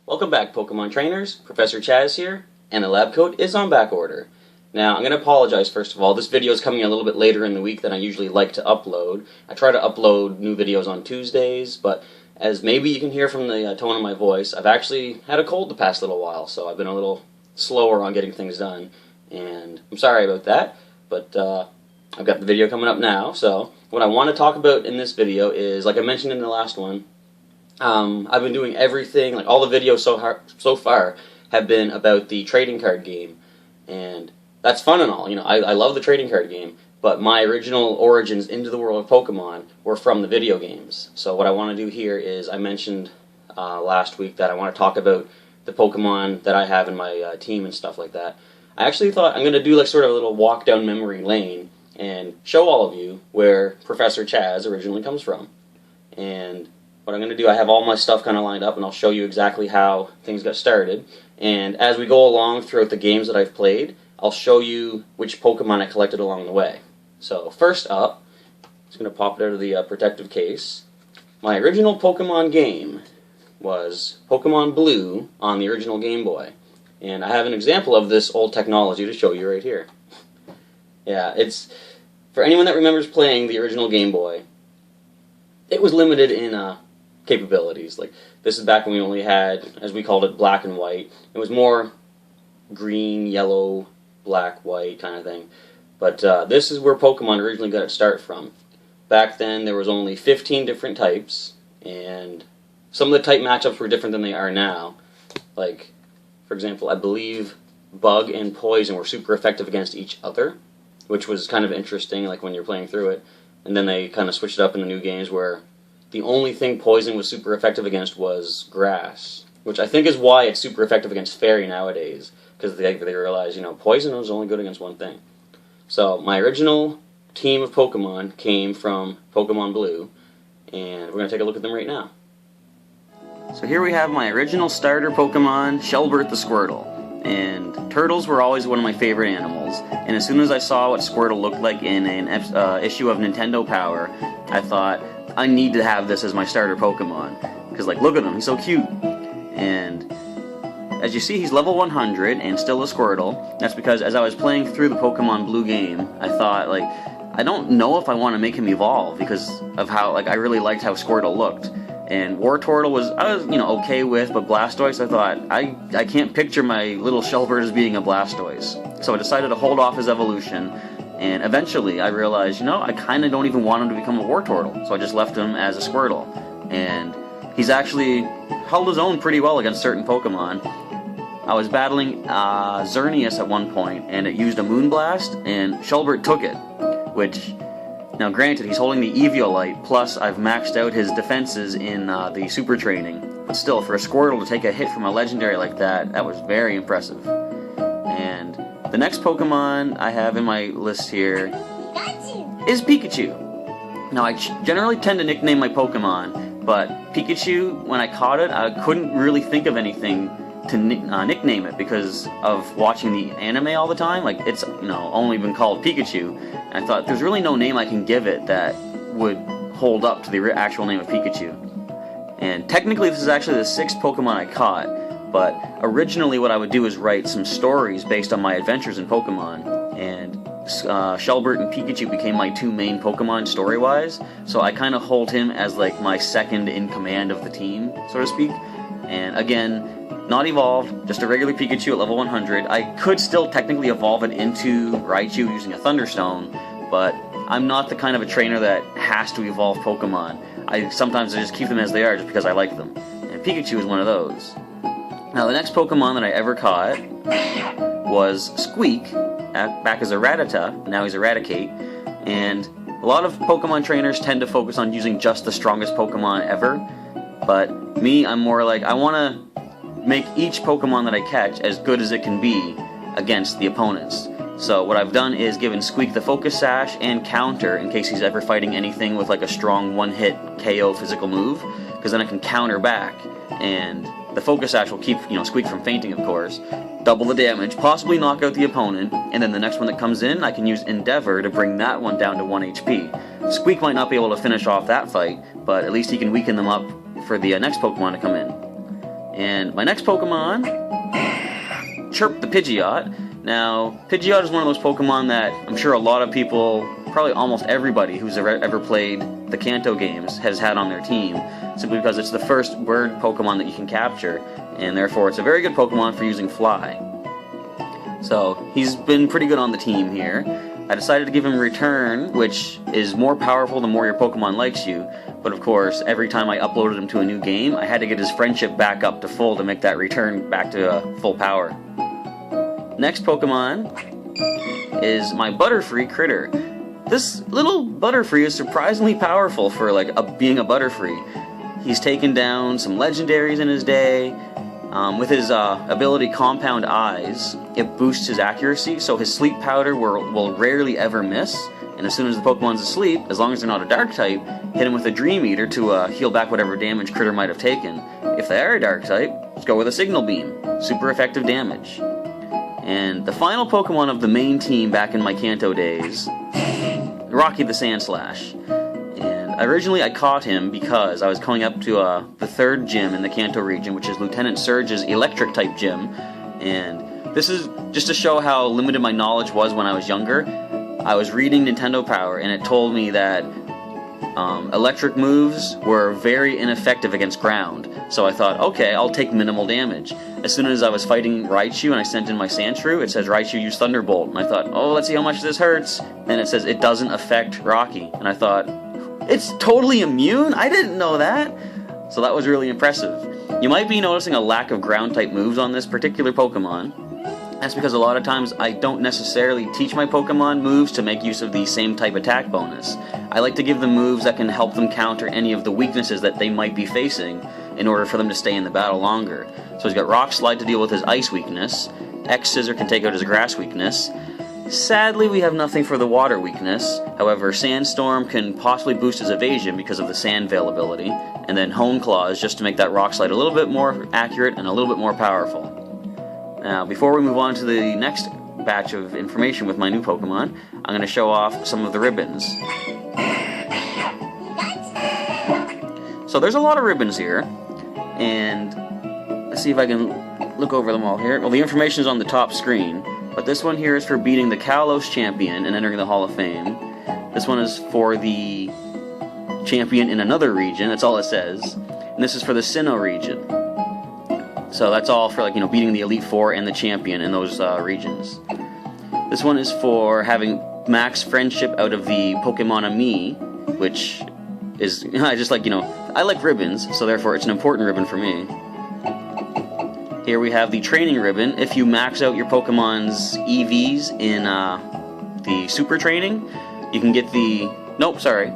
Welcome back, Pokemon trainers. Professor Chaz here, and the lab coat is on back order. Now, I'm going to apologize first of all. This video is coming a little bit later in the week than I usually like to upload. I try to upload new videos on Tuesdays, but as maybe you can hear from the tone of my voice, I've actually had a cold the past little while, so I've been a little slower on getting things done, and I'm sorry about that, but I've got the video coming up now. So what I want to talk about in this video is, like I mentioned in the last one, I've been doing everything, like all the videos so far have been about the trading card game, and that's fun and all. You know, I love the trading card game, but my original origins into the world of Pokemon were from the video games. So what I want to do here is, I mentioned last week that I want to talk about the Pokemon that I have in my team and stuff like that. I actually thought I'm going to do like sort of a little walk down memory lane and show all of you where Professor Chaz originally comes from. And what I'm going to do, I have all my stuff kind of lined up, and I'll show you exactly how things got started. And as we go along throughout the games that I've played, I'll show you which Pokemon I collected along the way. So first up, I'm just going to pop it out of the protective case. My original Pokemon game was Pokemon Blue on the original Game Boy. And I have an example of this old technology to show you right here. Yeah, it's, for anyone that remembers playing the original Game Boy, it was limited in capabilities. Like, this is back when we only had, as we called it, black and white. It was more green, yellow, black, white kind of thing. But this is where Pokemon originally got its start from. Back then there was only 15 different types, and some of the type matchups were different than they are now. Like, for example, I believe Bug and Poison were super effective against each other, which was kind of interesting, like when you're playing through it. And then they kind of switched it up in the new games where the only thing Poison was super effective against was Grass, which I think is why it's super effective against Fairy nowadays, because they realize, you know, Poison was only good against one thing. So my original team of Pokemon came from Pokemon Blue, and we're going to take a look at them right now. So here we have my original starter Pokemon, Shelbert the Squirtle. And turtles were always one of my favorite animals, and as soon as I saw what Squirtle looked like in an issue of Nintendo Power, I thought, I need to have this as my starter Pokemon, because, like, look at him, he's so cute. And as you see, he's level 100 and still a Squirtle. That's because as I was playing through the Pokemon Blue game, I thought, like, I don't know if I want to make him evolve because of how, like, I really liked how Squirtle looked. And Wartortle I was, you know, okay with, but Blastoise, I thought, I can't picture my little Shelbert as being a Blastoise. So I decided to hold off his evolution, and eventually I realized, you know, I kind of don't even want him to become a Wartortle, so I just left him as a Squirtle. And he's actually held his own pretty well against certain Pokemon. I was battling Xerneas at one point, and it used a Moonblast, and Shelbert took it, which... Now granted, he's holding the Eviolite, plus I've maxed out his defenses in the Super Training, but still, for a Squirtle to take a hit from a Legendary like that, that was very impressive. And the next Pokemon I have in my list here is Pikachu. Now I generally tend to nickname my Pokemon, but Pikachu, when I caught it, I couldn't really think of anything to nickname it because of watching the anime all the time. Like, it's, you know, only been called Pikachu. And I thought, there's really no name I can give it that would hold up to the actual name of Pikachu. And technically this is actually the 6th Pokemon I caught, but originally what I would do is write some stories based on my adventures in Pokemon, and Shelbert and Pikachu became my 2 main Pokemon story-wise, so I kind of hold him as like my second in command of the team, so to speak. And again, not evolved, just a regular Pikachu at level 100. I could still technically evolve it into Raichu using a Thunderstone, but I'm not the kind of a trainer that has to evolve Pokemon. Sometimes I just keep them as they are just because I like them. And Pikachu is one of those. Now the next Pokemon that I ever caught was Squeak, back as a Rattata, now he's Eradicate, and a lot of Pokemon trainers tend to focus on using just the strongest Pokemon ever, but me, I'm more like, I want to make each Pokemon that I catch as good as it can be against the opponents. So what I've done is given Squeak the Focus Sash and Counter in case he's ever fighting anything with like a strong one-hit KO physical move, because then I can counter back, and the Focus Sash will keep, you know, Squeak from fainting, of course, double the damage, possibly knock out the opponent, and then the next one that comes in, I can use Endeavor to bring that one down to 1 HP. Squeak might not be able to finish off that fight, but at least he can weaken them up for the next Pokemon to come in. And my next Pokemon, Chirp the Pidgeot. Now, Pidgeot is one of those Pokemon that I'm sure a lot of people, probably almost everybody who's ever played the Kanto games has had on their team, simply because it's the first bird Pokemon that you can capture, and therefore it's a very good Pokemon for using Fly. So, he's been pretty good on the team here. I decided to give him Return, which is more powerful the more your Pokemon likes you, but of course, every time I uploaded him to a new game, I had to get his friendship back up to full to make that return back to full power. Next Pokemon is my Butterfree Critter. This little Butterfree is surprisingly powerful for being a Butterfree. He's taken down some legendaries in his day. With his ability Compound Eyes, it boosts his accuracy, so his Sleep Powder will rarely ever miss. And as soon as the Pokemon's asleep, as long as they're not a Dark type, hit him with a Dream Eater to heal back whatever damage Critter might have taken. If they are a Dark type, let's go with a Signal Beam. Super effective damage. And the final Pokemon of the main team back in my Kanto days, Rocky the Sandslash. And originally I caught him because I was coming up to the third gym in the Kanto region, which is Lieutenant Surge's Electric type gym. And this is just to show how limited my knowledge was when I was younger. I was reading Nintendo Power and it told me that electric moves were very ineffective against ground. So I thought, okay, I'll take minimal damage. As soon as I was fighting Raichu and I sent in my Sandshrew, it says Raichu use Thunderbolt. And I thought, oh, let's see how much this hurts. And it says it doesn't affect Rocky. And I thought, it's totally immune? I didn't know that. So that was really impressive. You might be noticing a lack of ground type moves on this particular Pokemon. That's because a lot of times I don't necessarily teach my Pokemon moves to make use of the same type attack bonus. I like to give them moves that can help them counter any of the weaknesses that they might be facing in order for them to stay in the battle longer. So he's got Rock Slide to deal with his ice weakness, X Scissor can take out his grass weakness. Sadly, we have nothing for the water weakness. However, Sandstorm can possibly boost his evasion because of the Sand Veil ability, and then Hone Claws just to make that Rock Slide a little bit more accurate and a little bit more powerful. Now, before we move on to the next batch of information with my new Pokemon, I'm going to show off some of the ribbons. So there's a lot of ribbons here, and let's see if I can look over them all here. Well, the information is on the top screen, but this one here is for beating the Kalos champion and entering the Hall of Fame. This one is for the champion in another region, that's all it says. And this is for the Sinnoh region. So that's all for beating the Elite Four and the champion in those regions. This one is for having max friendship out of the Pokémon I've, which is, I just I like ribbons, so therefore it's an important ribbon for me. Here we have the training ribbon. If you max out your Pokemon's EVs in the super training, you can get the, nope, sorry,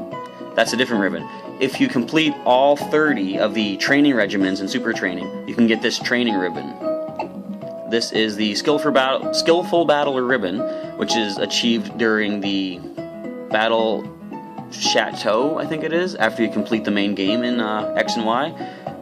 that's a different ribbon. If you complete all 30 of the training regimens in Super Training, you can get this training ribbon. This is the Skillful Battler ribbon, which is achieved during the Battle Chateau, I think it is, after you complete the main game in X and Y.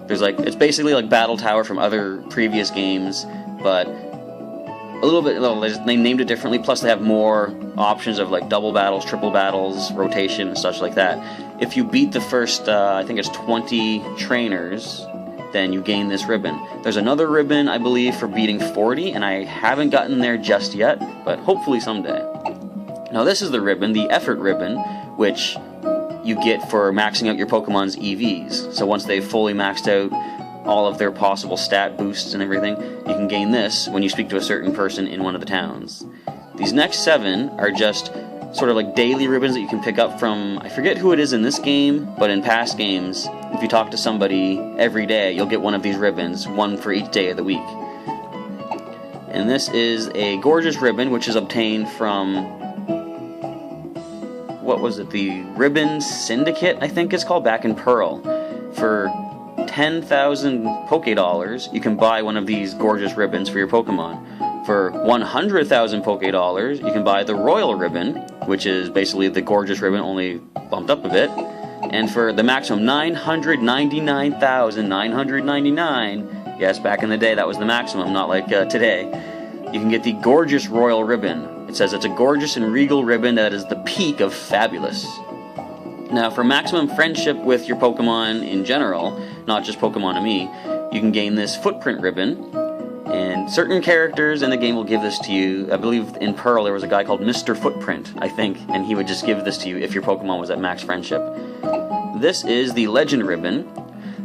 There's it's basically like Battle Tower from other previous games, but a little bit, they named it differently, plus they have more options of double battles, triple battles, rotation, and such like that. If you beat the first, I think it's 20 trainers, then you gain this ribbon. There's another ribbon, I believe, for beating 40, and I haven't gotten there just yet, but hopefully someday. Now this is the ribbon, the Effort ribbon, which you get for maxing out your Pokemon's EVs. So once they've fully maxed out all of their possible stat boosts and everything, you can gain this when you speak to a certain person in one of the towns. These next 7 are just sort of daily ribbons that you can pick up from, I forget who it is in this game, but in past games, if you talk to somebody every day, you'll get one of these ribbons, one for each day of the week. And this is a gorgeous ribbon, which is obtained from, what was it, the Ribbon Syndicate, I think it's called, back in Pearl. For 10,000 Poké-Dollars, you can buy one of these gorgeous ribbons for your Pokemon. For 100,000 Poké-Dollars, you can buy the Royal Ribbon, which is basically the gorgeous ribbon, only bumped up a bit. And for the maximum 999,999, yes, back in the day that was the maximum, not like today, you can get the gorgeous Royal Ribbon. It says it's a gorgeous and regal ribbon that is the peak of fabulous. Now, for maximum friendship with your Pokemon in general, not just Pokemon I've, you can gain this footprint ribbon. And certain characters in the game will give this to you. I believe in Pearl there was a guy called Mr. Footprint, I think, and he would just give this to you if your Pokemon was at max friendship. This is the Legend Ribbon.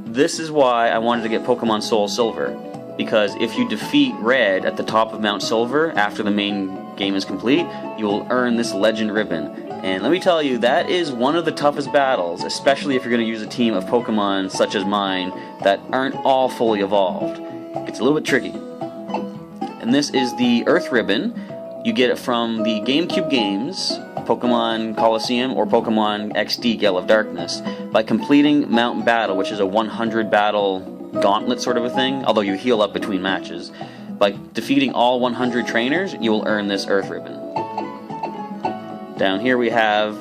This is why I wanted to get Pokemon Soul Silver, because if you defeat Red at the top of Mount Silver after the main game is complete, you will earn this Legend Ribbon. And let me tell you, that is one of the toughest battles, especially if you're going to use a team of Pokemon such as mine that aren't all fully evolved. It's a little bit tricky. And this is the Earth Ribbon. You get it from the GameCube games, Pokemon Coliseum or Pokemon XD Gale of Darkness, by completing Mountain Battle, which is a 100 battle gauntlet sort of a thing, although you heal up between matches. By defeating all 100 trainers, you will earn this Earth Ribbon. Down here we have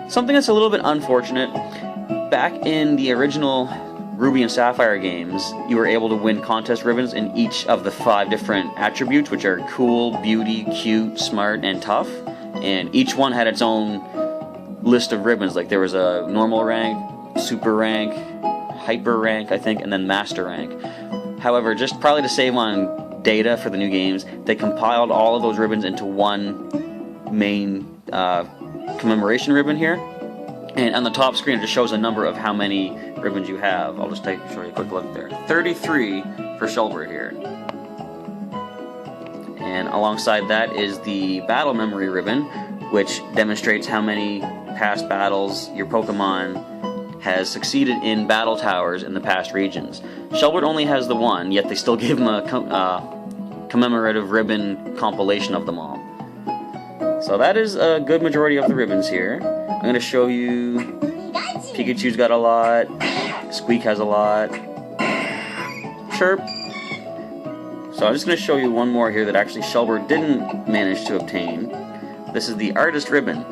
something that's a little bit unfortunate. Back in the original Ruby and Sapphire games, you were able to win contest ribbons in each of the 5 different attributes, which are cool, beauty, cute, smart, and tough. And each one had its own list of ribbons. Like there was a normal rank, super rank, hyper rank, I think, and then master rank. However, just probably to save on data for the new games, they compiled all of those ribbons into one main commemoration ribbon here. And on the top screen, it just shows a number of how many ribbons you have. I'll just show you a quick look there. 33 for Shelbert here. And alongside that is the Battle Memory ribbon, which demonstrates how many past battles your Pokemon has succeeded in battle towers in the past regions. Shelbert only has the one, yet they still give him a commemorative ribbon compilation of them all. So that is a good majority of the ribbons here. I'm going to show you Pikachu's got a lot, Squeak has a lot, Chirp. So I'm just going to show you one more here that actually Shelbert didn't manage to obtain. This is the Artist Ribbon.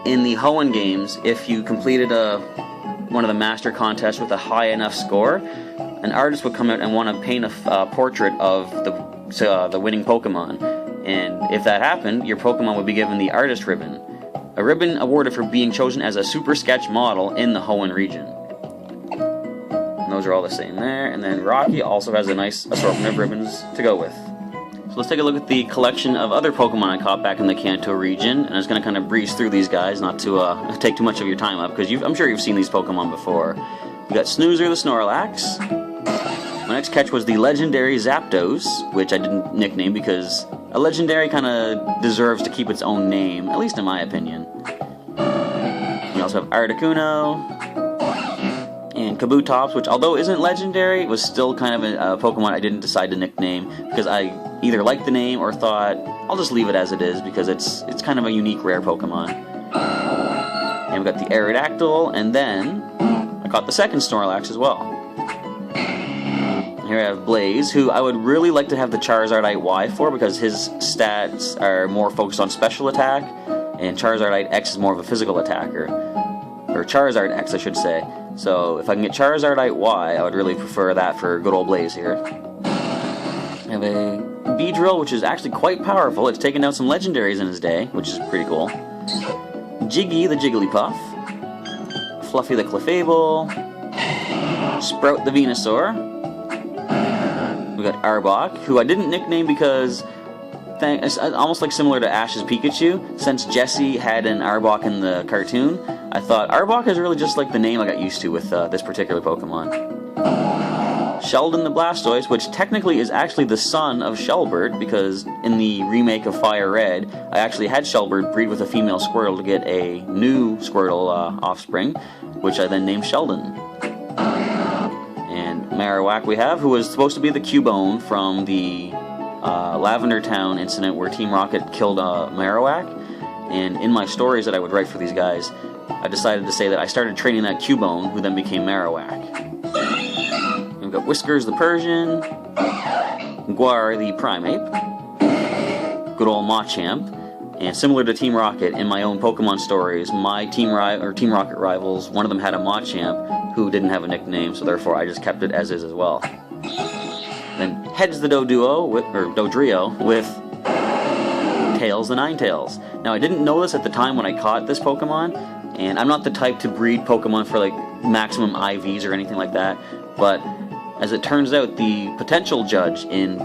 In the Hoenn games, if you completed one of the Master contests with a high enough score, an artist would come out and want to paint a portrait of the winning Pokemon. And if that happened, your Pokemon would be given the Artist Ribbon, a ribbon awarded for being chosen as a super sketch model in the Hoenn region. And those are all the same there. And then Rocky also has a nice assortment of ribbons to go with. So let's take a look at the collection of other Pokemon I caught back in the Kanto region. And I'm just going to kind of breeze through these guys, not to take too much of your time up, because I'm sure you've seen these Pokemon before. We got Snoozer the Snorlax. My next catch was the legendary Zapdos, which I didn't nickname because a legendary kind of deserves to keep its own name, at least in my opinion. We also have Articuno and Kabutops, which although isn't legendary, was still kind of a Pokemon I didn't decide to nickname because I either liked the name or thought I'll just leave it as it is because it's kind of a unique rare Pokemon. And we got the Aerodactyl, and then I caught the second Snorlax as well. Here I have Blaze, who I would really like to have the Charizard IY for because his stats are more focused on special attack, and Charizard X is more of a physical attacker. Or Charizard X, I should say. So if I can get Charizard IY, I would really prefer that for good old Blaze here. I have a Beedrill, which is actually quite powerful. It's taken down some legendaries in his day, which is pretty cool. Jiggy the Jigglypuff. Fluffy the Clefable. Sprout the Venusaur. We got Arbok, who I didn't nickname because it's almost like similar to Ash's Pikachu. Since Jessie had an Arbok in the cartoon, I thought Arbok is really just like the name I got used to with this particular Pokemon. Sheldon the Blastoise, which technically is actually the son of Shelbert, because in the remake of Fire Red, I actually had Shelbert breed with a female Squirtle to get a new Squirtle offspring, which I then named Sheldon. Marowak we have, who was supposed to be the Cubone from the Lavender Town incident where Team Rocket killed Marowak. And in my stories that I would write for these guys, I decided to say that I started training that Cubone, who then became Marowak. And we've got Whiskers the Persian, Guar the Primeape, good old Machamp, and similar to Team Rocket, in my own Pokemon stories, my Team Rocket rivals, one of them had a Machamp who didn't have a nickname, so therefore I just kept it as is as well. Then Heads the Dodrio with Tails the Ninetales. Now I didn't know this at the time when I caught this Pokemon, and I'm not the type to breed Pokemon for like maximum IVs or anything like that, but As it turns out, the potential judge in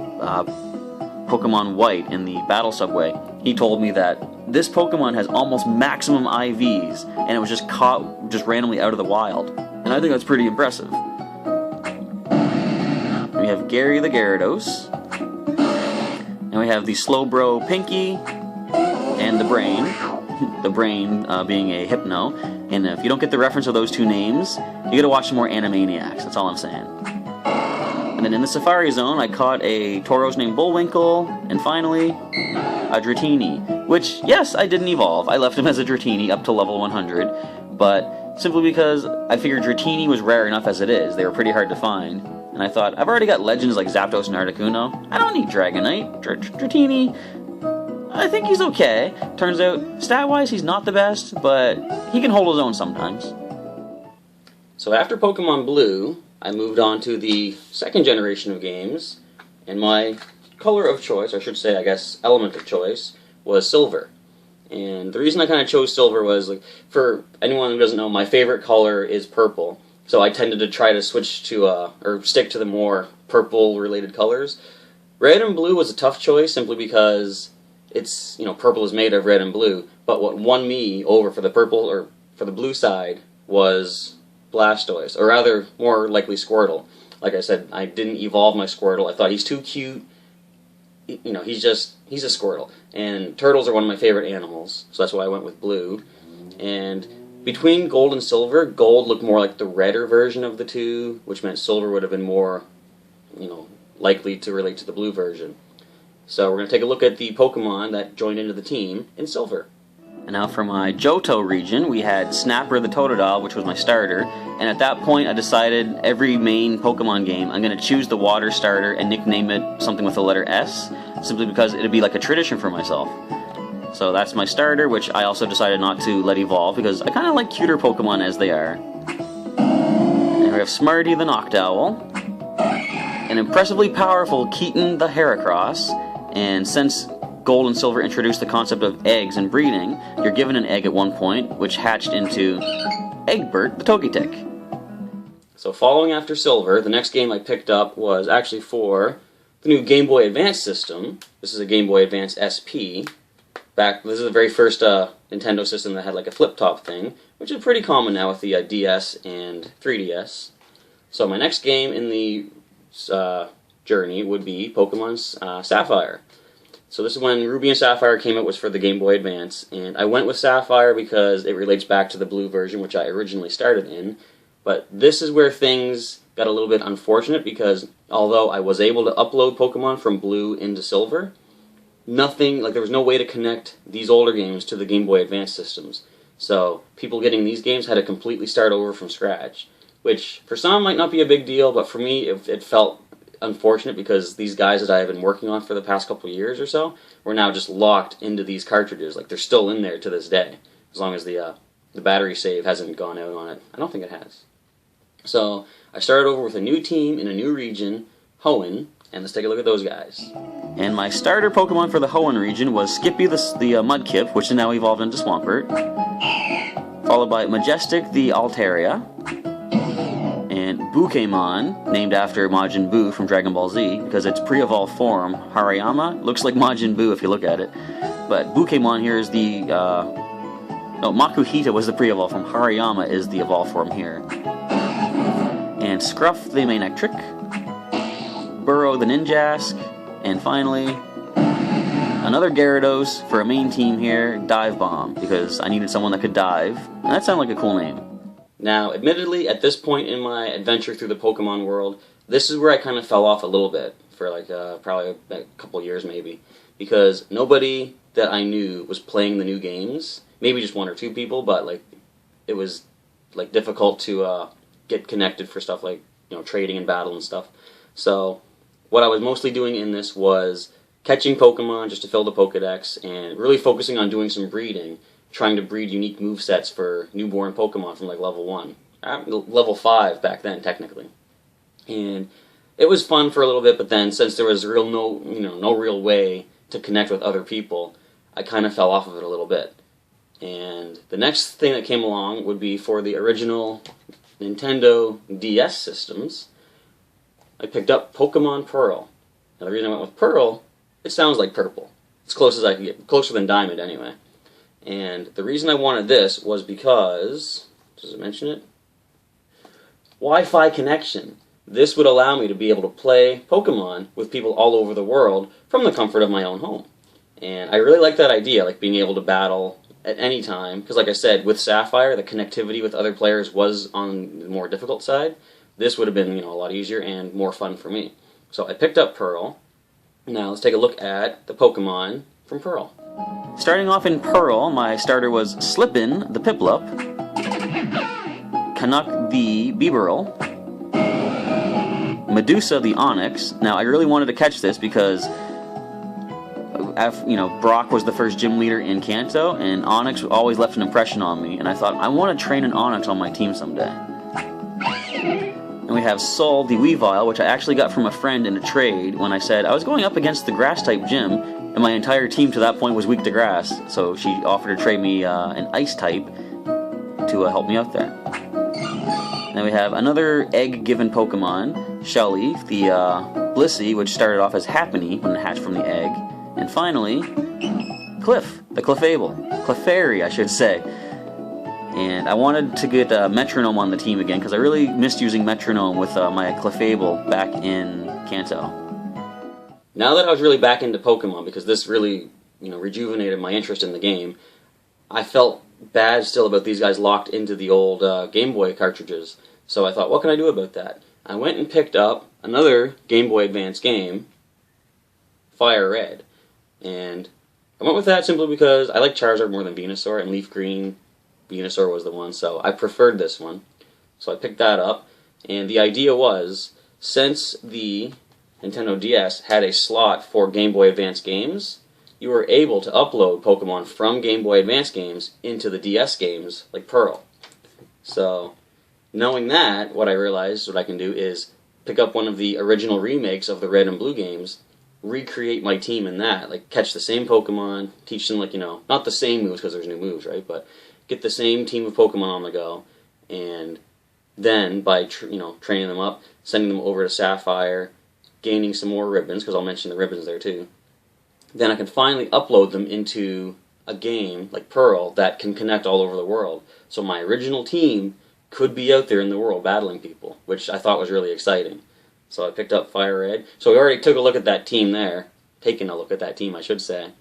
Pokemon White in the Battle Subway, he told me that this Pokemon has almost maximum IVs, and it was just caught just randomly out of the wild. And I think that's pretty impressive. We have Gary the Gyarados, and we have the Slowbro Pinky, and the Brain. The Brain being a Hypno. And if you don't get the reference of those two names, you gotta watch some more Animaniacs, that's all I'm saying. And then in the Safari Zone, I caught a Tauros named Bullwinkle, and finally, a Dratini. Which, yes, I didn't evolve. I left him as a Dratini up to level 100, but simply because I figured Dratini was rare enough as it is. They were pretty hard to find. And I thought, I've already got legends like Zapdos and Articuno. I don't need Dragonite. Dratini, I think he's okay. Turns out, stat-wise, he's not the best, but he can hold his own sometimes. So after Pokemon Blue, I moved on to the second generation of games, and my color of choice, or I should say, I guess, element of choice, was Silver. And the reason I kind of chose Silver was, like, for anyone who doesn't know, my favorite color is purple. So I tended to try to switch to, or stick to the more purple-related colors. Red and Blue was a tough choice, simply because it's, you know, purple is made of red and blue. But what won me over for the purple, or for the blue side, was Blastoise, or rather, more likely Squirtle. Like I said, I didn't evolve my Squirtle. I thought he's too cute. You know, he's a Squirtle. And turtles are one of my favorite animals, so that's why I went with blue. And between gold and silver, gold looked more like the redder version of the two, which meant silver would have been more, you know, likely to relate to the blue version. So we're going to take a look at the Pokemon that joined into the team in silver. And now for my Johto region, we had Snapper the Totodile, which was my starter, and at that point I decided every main Pokemon game I'm going to choose the water starter and nickname it something with the letter S, simply because it'd be like a tradition for myself. So that's my starter, which I also decided not to let evolve, because I kind of like cuter Pokemon as they are. And we have Smarty the Noctowl, an impressively powerful Keaton the Heracross, and since Gold and Silver introduced the concept of eggs and breeding, you're given an egg at one point, which hatched into Egbert the Togetic. So following after Silver, the next game I picked up was actually for the new Game Boy Advance system. This is a Game Boy Advance SP. This is the very first Nintendo system that had like a flip-top thing, which is pretty common now with the DS and 3DS. So my next game in the journey would be Pokemon Sapphire. So this is when Ruby and Sapphire came out, was for the Game Boy Advance, and I went with Sapphire because it relates back to the Blue version, which I originally started in. But this is where things got a little bit unfortunate, because although I was able to upload Pokemon from Blue into Silver, there was no way to connect these older games to the Game Boy Advance systems. So people getting these games had to completely start over from scratch, which for some might not be a big deal, but for me it felt unfortunate, because these guys that I have been working on for the past couple of years or so were now just locked into these cartridges. Like, they're still in there to this day, as long as the battery save hasn't gone out on it. I don't think it has. So I started over with a new team in a new region, Hoenn, and let's take a look at those guys. And my starter Pokemon for the Hoenn region was Skippy the Mudkip, which is now evolved into Swampert, followed by Majestic the Altaria, and Pokémon, named after Majin Buu from Dragon Ball Z, because its pre-evolved form, Hariyama, looks like Majin Buu if you look at it. But Pokémon here is the... no, Makuhita was the pre-evolved form. Hariyama is the evolved form here. And Scruff the Manectric, Burrow the Ninjask, and finally, another Gyarados for a main team here, Dive Bomb, because I needed someone that could dive, and that sounded like a cool name. Now, admittedly, at this point in my adventure through the Pokemon world, this is where I kind of fell off a little bit, for like probably a couple years maybe, because nobody that I knew was playing the new games. Maybe just one or two people, but like it was like difficult to get connected for stuff like, you know, trading and battle and stuff. So what I was mostly doing in this was catching Pokemon just to fill the Pokedex, and really focusing on doing some breeding, trying to breed unique movesets for newborn Pokemon from like level 1. Level 5 back then, technically. And it was fun for a little bit, but then since there was no real way to connect with other people, I kind of fell off of it a little bit. And the next thing that came along would be for the original Nintendo DS systems. I picked up Pokemon Pearl. Now the reason I went with Pearl, it sounds like purple. It's close as I can get, closer than Diamond anyway. And the reason I wanted this was because, does it mention it? Wi-Fi connection. This would allow me to be able to play Pokemon with people all over the world from the comfort of my own home. And I really like that idea, like being able to battle at any time, because like I said, with Sapphire, the connectivity with other players was on the more difficult side. This would have been, a lot easier and more fun for me. So I picked up Pearl. Now let's take a look at the Pokemon from Pearl. Starting off in Pearl, my starter was Slippin, the Piplup, Canuck the Bibarel, Medusa the Onyx. Now I really wanted to catch this because Brock was the first gym leader in Kanto, and Onyx always left an impression on me, and I thought, I want to train an Onyx on my team someday. And we have Sol the Weavile, which I actually got from a friend in a trade when I said I was going up against the Grass-type gym, and my entire team to that point was weak to Grass, so she offered to trade me an Ice-type to help me out there. Then we have another egg-given Pokemon, Shelly, the Blissey, which started off as Happiny when it hatched from the egg. And finally, Cliff, the Clefairy, I should say. And I wanted to get Metronome on the team again, because I really missed using Metronome with my Clefable back in Kanto. Now that I was really back into Pokemon, because this really, rejuvenated my interest in the game, I felt bad still about these guys locked into the old Game Boy cartridges. So I thought, what can I do about that? I went and picked up another Game Boy Advance game, Fire Red. And I went with that simply because I like Charizard more than Venusaur, and Leaf Green, Venusaur was the one, so I preferred this one. So I picked that up, and the idea was, since the Nintendo DS had a slot for Game Boy Advance games, you were able to upload Pokemon from Game Boy Advance games into the DS games, like Pearl. So, knowing that, what I realized what I can do is pick up one of the original remakes of the Red and Blue games, recreate my team in that, like catch the same Pokemon, teach them not the same moves because there's new moves, right? But get the same team of Pokemon on the go, and then by training them up, sending them over to Sapphire, gaining some more ribbons because I'll mention the ribbons there too. Then I can finally upload them into a game like Pearl that can connect all over the world. So my original team could be out there in the world battling people, which I thought was really exciting. So I picked up Fire Red. So we already took a look at that team there. Taken a look at that team, I should say.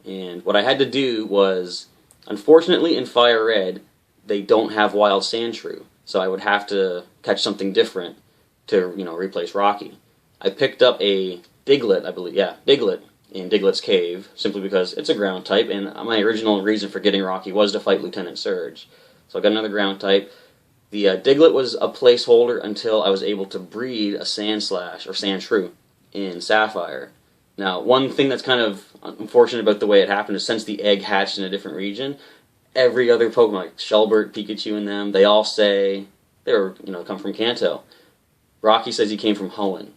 And what I had to do was, unfortunately in Fire Red, they don't have Wild Sandshrew. So I would have to catch something different to, replace Rocky. I picked up a Diglett, I believe. Yeah, Diglett in Diglett's Cave, simply because it's a ground type, and my original reason for getting Rocky was to fight Lieutenant Surge. So I got another ground type. The Diglett was a placeholder until I was able to breed a Sandslash, or Sandshrew, in Sapphire. Now, one thing that's kind of unfortunate about the way it happened is since the egg hatched in a different region, every other Pokemon, like Shelbert, Pikachu, and them, they all say they were, come from Kanto. Rocky says he came from Hoenn.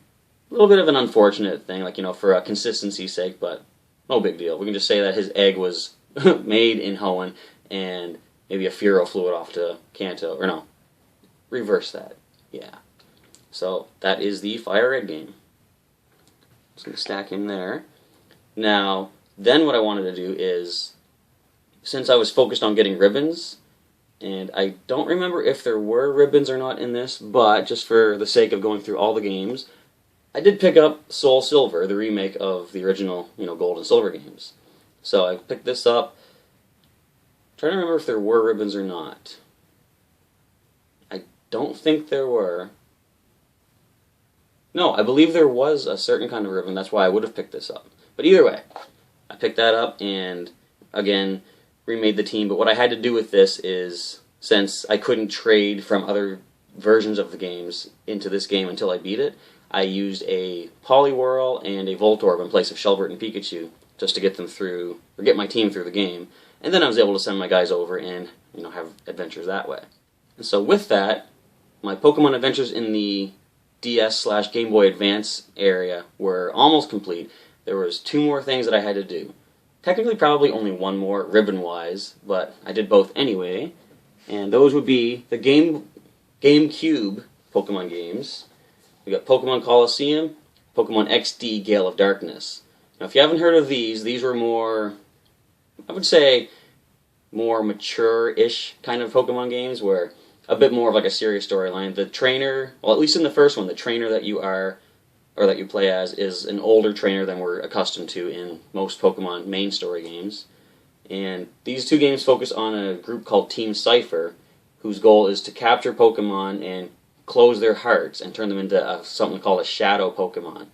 A little bit of an unfortunate thing, for a consistency's sake, but no big deal. We can just say that his egg was made in Hoenn, and maybe a Fearow flew it off to Kanto, or no. Reverse that. Yeah. So that is the Fire Red game. Just going to stack him there. Now, then what I wanted to do is, since I was focused on getting ribbons, and I don't remember if there were ribbons or not in this, but just for the sake of going through all the games, I did pick up Soul Silver, the remake of the original, Gold and Silver games. So I picked this up. I'm trying to remember if there were ribbons or not. Don't think there were. No, I believe there was a certain kind of ribbon. That's why I would have picked this up. But either way, I picked that up and, again, remade the team. But what I had to do with this is, since I couldn't trade from other versions of the games into this game until I beat it, I used a Poliwhirl and a Voltorb in place of Shelbert and Pikachu just to get them through, or get my team through the game. And then I was able to send my guys over and, have adventures that way. And so with that, my Pokemon adventures in the DS/Game Boy Advance area were almost complete. There was 2 more things that I had to do. Technically probably only 1 more, ribbon-wise, but I did both anyway. And those would be the GameCube Pokemon games, we got Pokemon Coliseum, Pokemon XD Gale of Darkness. Now, if you haven't heard of these were more, I would say, more mature-ish kind of Pokemon games, where a bit more of like a serious storyline. The trainer, well, at least in the first one, the trainer that you are, or that you play as, is an older trainer than we're accustomed to in most Pokemon main story games. And these two games focus on a group called Team Sapphire, whose goal is to capture Pokemon and close their hearts and turn them into something called a Shadow Pokemon.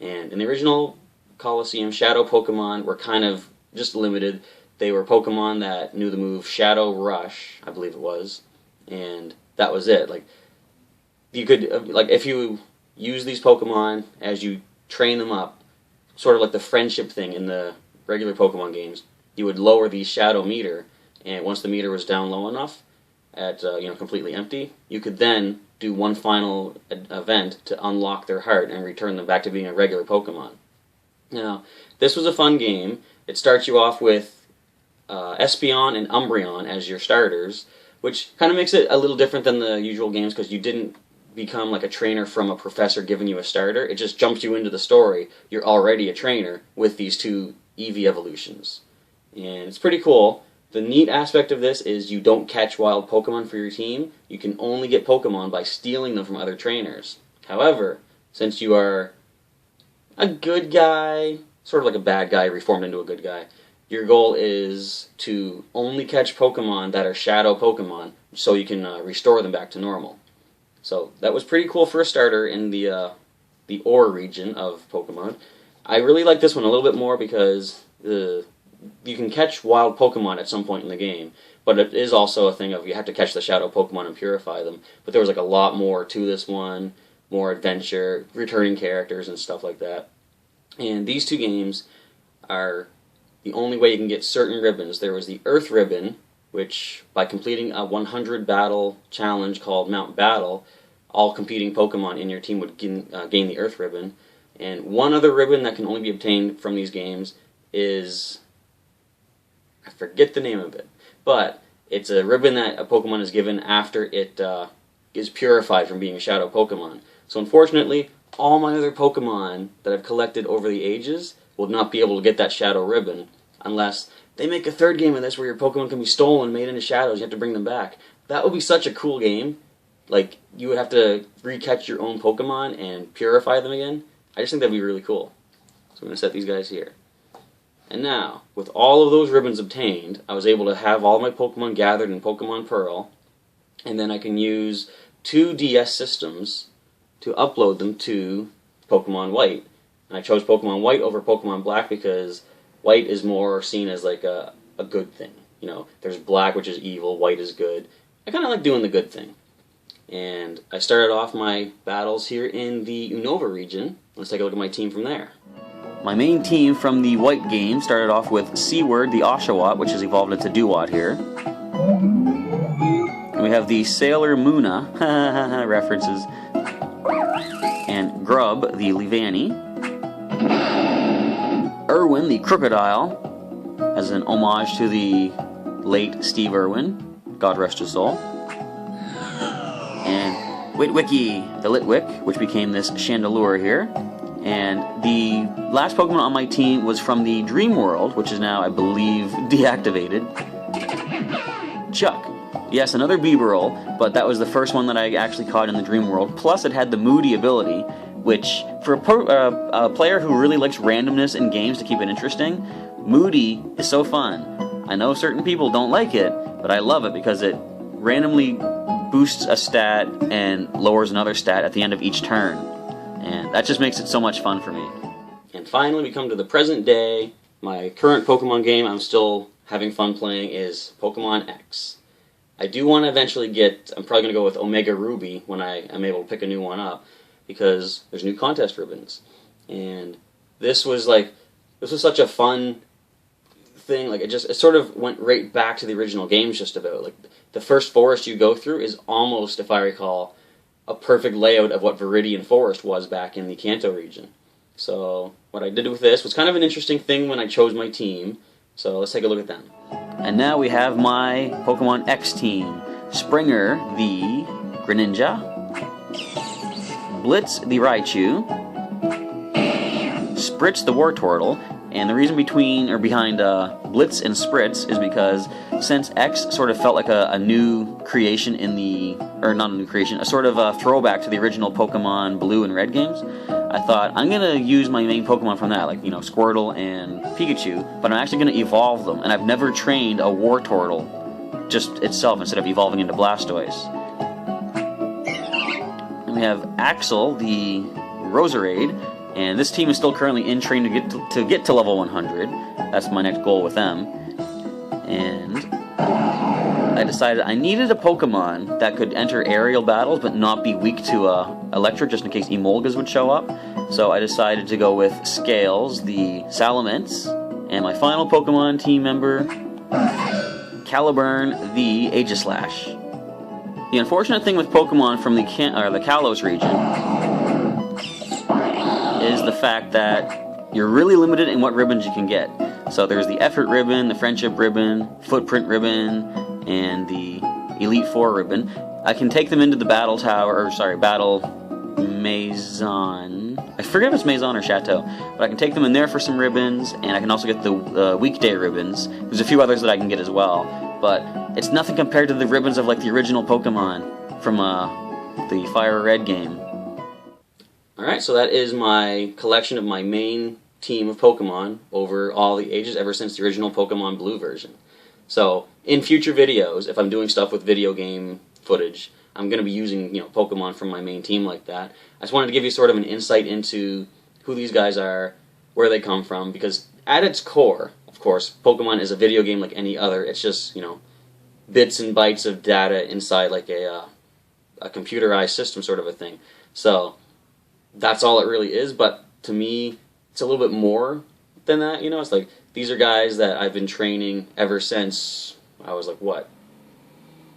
And in the original Coliseum, Shadow Pokemon were kind of just limited. They were Pokemon that knew the move Shadow Rush, I believe it was, and that was it. Like, you could, like, if you use these Pokemon as you train them up, sort of like the friendship thing in the regular Pokemon games, you would lower the Shadow meter, and once the meter was down low enough, at completely empty, you could then do one final event to unlock their heart and return them back to being a regular Pokemon. Now, this was a fun game. It starts you off with Espeon and Umbreon as your starters, which kind of makes it a little different than the usual games because you didn't become like a trainer from a professor giving you a starter. It just jumps you into the story. You're already a trainer with these two Eevee evolutions. And it's pretty cool. The neat aspect of this is you don't catch wild Pokemon for your team. You can only get Pokemon by stealing them from other trainers. However, since you are a good guy, sort of like a bad guy reformed into a good guy, your goal is to only catch Pokemon that are Shadow Pokemon so you can restore them back to normal. So that was pretty cool for a starter in the Ore region of Pokemon. I really like this one a little bit more because you can catch wild Pokemon at some point in the game, but it is also a thing of you have to catch the Shadow Pokemon and purify them. But there was like a lot more to this one, more adventure, returning characters and stuff like that. And these two games are the only way you can get certain ribbons. There was the Earth Ribbon, which by completing a 100 battle challenge called Mount Battle, all competing Pokemon in your team would gain the Earth Ribbon. And one other ribbon that can only be obtained from these games is, I forget the name of it, but it's a ribbon that a Pokemon is given after it is purified from being a Shadow Pokemon. So unfortunately, all my other Pokemon that I've collected over the ages will not be able to get that Shadow Ribbon unless they make a third game of this where your Pokemon can be stolen and made into shadows. You have to bring them back. That would be such a cool game. Like, you would have to re-catch your own Pokemon and purify them again. I just think that'd be really cool. So I'm going to set these guys here. And now, with all of those ribbons obtained, I was able to have all my Pokemon gathered in Pokemon Pearl, and then I can use two DS systems to upload them to Pokemon White. And I chose Pokemon White over Pokemon Black because White is more seen as like a good thing. You know, there's Black, which is evil, White is good. I kind of like doing the good thing. And I started off my battles here in the Unova region. Let's take a look at my team from there. My main team from the White game started off with Seaward, the Oshawott, which has evolved into Duat here. And we have the Sailor Moona, references, and Grub, the Levani. Irwin, the Crocodile, as an homage to the late Steve Irwin, God rest his soul. And Witwicky, the Litwick, which became this Chandelure here. And the last Pokemon on my team was from the Dream World, which is now, I believe, deactivated. Chuck. Yes, another Bibarel, but that was the first one that I actually caught in the Dream World. Plus, it had the Moody ability, which, for a player who really likes randomness in games to keep it interesting, Moody is so fun. I know certain people don't like it, but I love it because it randomly boosts a stat and lowers another stat at the end of each turn. And that just makes it so much fun for me. And finally, we come to the present day. My current Pokemon game I'm still having fun playing is Pokemon X. I do want to eventually I'm probably going to go with Omega Ruby when I am able to pick a new one up, because there's new contest ribbons. And this was such a fun thing. Like, it sort of went right back to the original games just about. Like, the first forest you go through is almost, if I recall, a perfect layout of what Viridian Forest was back in the Kanto region. So what I did with this was kind of an interesting thing when I chose my team. So let's take a look at them. And now we have my Pokemon X team. Springer, the Greninja. Blitz the Raichu, Spritz the Wartortle, and the reason behind Blitz and Spritz is because since X sort of felt like a new creation in the, or not a new creation, a sort of a throwback to the original Pokemon Blue and Red games, I thought I'm gonna use my main Pokemon from that, like Squirtle and Pikachu, but I'm actually gonna evolve them, and I've never trained a Wartortle just itself instead of evolving into Blastoise. And we have Axel, the Roserade. And this team is still currently in train to get to level 100. That's my next goal with them. And I decided I needed a Pokemon that could enter aerial battles but not be weak to electric, just in case Emolgas would show up. So I decided to go with Scales, the Salamence, and my final Pokemon team member, Caliburn, the Aegislash. The unfortunate thing with Pokemon from the Kalos region is the fact that you're really limited in what ribbons you can get. So there's the Effort Ribbon, the Friendship Ribbon, Footprint Ribbon, and the Elite Four Ribbon. I can take them into the Battle Maison. I forget if it's Maison or Chateau, but I can take them in there for some ribbons, and I can also get the Weekday ribbons. There's a few others that I can get as well, but it's nothing compared to the ribbons of like the original Pokemon from the Fire Red game. Alright, so that is my collection of my main team of Pokemon over all the ages ever since the original Pokemon Blue version. So, in future videos, if I'm doing stuff with video game footage, I'm going to be using Pokemon from my main team like that. I just wanted to give you sort of an insight into who these guys are, where they come from, because at its core, of course, Pokemon is a video game like any other. It's just, bits and bytes of data inside like a computerized system sort of a thing. So, that's all it really is, but to me, it's a little bit more than that, It's like, these are guys that I've been training ever since I was like, what?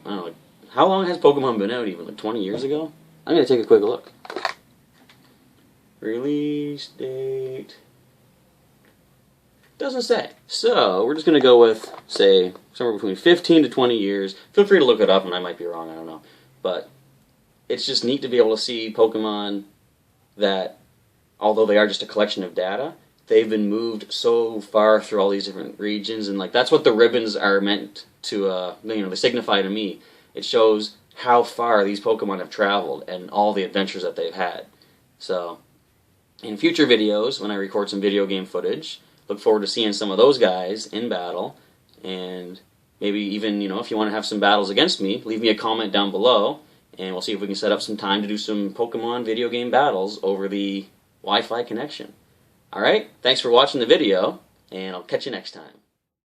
I don't know, like, how long has Pokemon been out even? Like 20 years ago? I'm going to take a quick look. Release date... doesn't say. So, we're just going to go with, say, somewhere between 15 to 20 years. Feel free to look it up, and I might be wrong, I don't know. But it's just neat to be able to see Pokemon that, although they are just a collection of data, they've been moved so far through all these different regions, and like that's what the ribbons are meant to, they signify to me. It shows how far these Pokemon have traveled and all the adventures that they've had. So, in future videos, when I record some video game footage, look forward to seeing some of those guys in battle, and maybe even, if you want to have some battles against me, leave me a comment down below, and we'll see if we can set up some time to do some Pokemon video game battles over the Wi-Fi connection. Alright, thanks for watching the video, and I'll catch you next time.